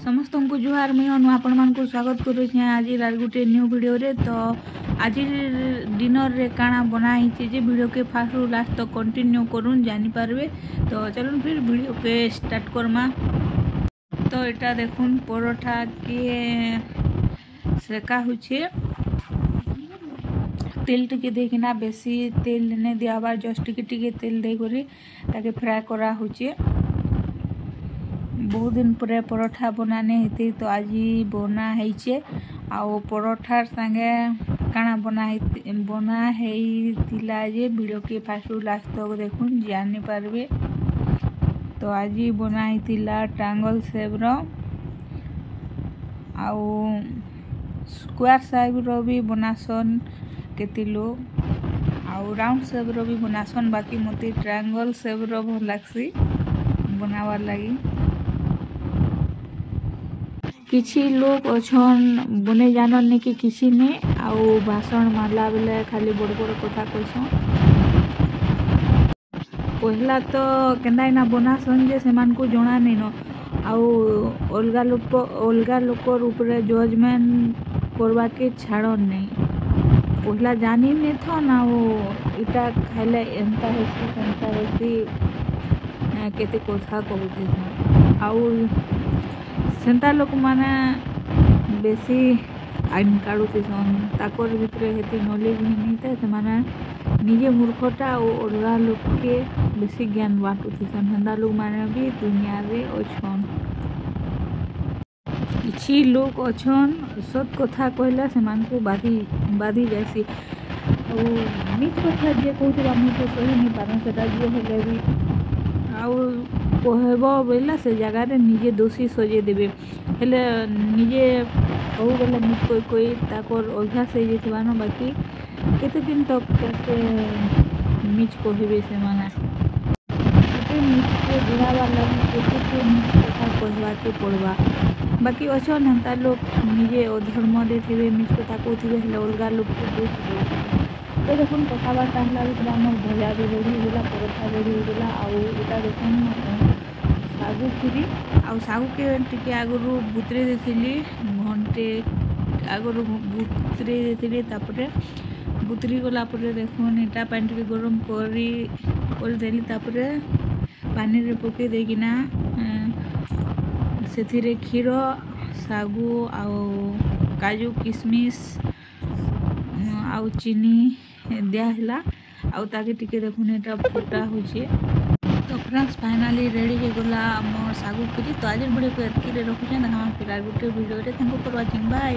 समस्त को जुहार मुझे अनु आपण मानक स्वागत करुचे आज गोटे न्यू वीडियो रे। तो आज डिनर रे काना बनाई जे वीडियो के फास्ट रु लास्ट तक कंटिन्यू करूँ जानी पारबे। तो चलो फिर वीडियो के स्टार्ट करमा। तो एटा देखुन परोठा के सेका हुचे तेल टिके देखना बेसी तेल ने दियाबा जस्ट टिके तेल दे करी ताके फ्राई करा हुचे। बहुत दिन पर परोठा बनाने हेती तो आज बना है आउ परोठार संगे काना बना है जे वीडियो के फास्ट लास्ट तक देखुन जानी पारबे। तो आज बना है ट्रायंगल शेप रो आउ स्क्वायर शेप रो भी बनासन केते लोग आउ राउंड शेप रो भी बनासन, बाकी मते ट्रायंगल शेप रो भल लागसी बनावार लगी। किसी लोग अच्छन बने जानन नहीं कि किसी ने आउ भाषण मारला बेले खाली बड़ बड़ कथा कहसन। पहला तो केना बनासन जे सेमान को जଣା नहीं न आउ अलगा लोकर ऊपर जजमेंट करवा के छाड़न नहीं। पहला जानी नहीं था ना वो इटा खाइले एंता हेसी केते कथा कहते आउ सेंता लोक माने बेसी आईन काढ़ुथन ताकर भितरे हेती नॉलेज नहीं था से माने निजे मूर्खटा और अलगा लोक के बेसी ज्ञान बांटुथन। हेंदा लोग माने भी दुनिया रे अछन। किछि लोग अछन सत कथा कहला से मान को बाधी जासी और नीच कथा जे कहते हम तो सही नहीं पारन सेटा जे हेले भी आउ कहबो बेला से जगह रे निजे दोषी सजे देबे हेले निजे कहू बेला नीच कोई ताकर अभ्यास हो जेथिबा न। बाकी केते दिन तक से नीच कहबे से माने नीच के बुढ़ावा लगी केते नीच कथा कहवा के पड़वा। बाकी अछन हेंता लोग निजे अधर्म रे थिबे नीच कथा कहथिबे हेले अलगा लोग के दोष देबे। तो देखुन कथबार्ता हला भी आम भजा भी रेडी होला परोठा रेडी होला आउ एटा देखुन सागु खीरी आउ सागु के टिके आगुरु बुतरे देथिली घंटे आगुरु बुतरे देथिली तापरे बुतरी गला परे देखुन एटा पानी टिके गरम कर देली तापरे पानी रे पके देकिना सेथिरे खीर सागु आउ काजू किशमिश आउ चीनी दिया हला आउ ताके टिके देखुन एटा फुटा होचे। तो फ्रेंड्स फाइनली रेडी हो गला मोर सागु खीरी। तो आज वीडियो को एतकी रे रखुछन देखा फिर गोटे वीडियो रे thank you for watching bye.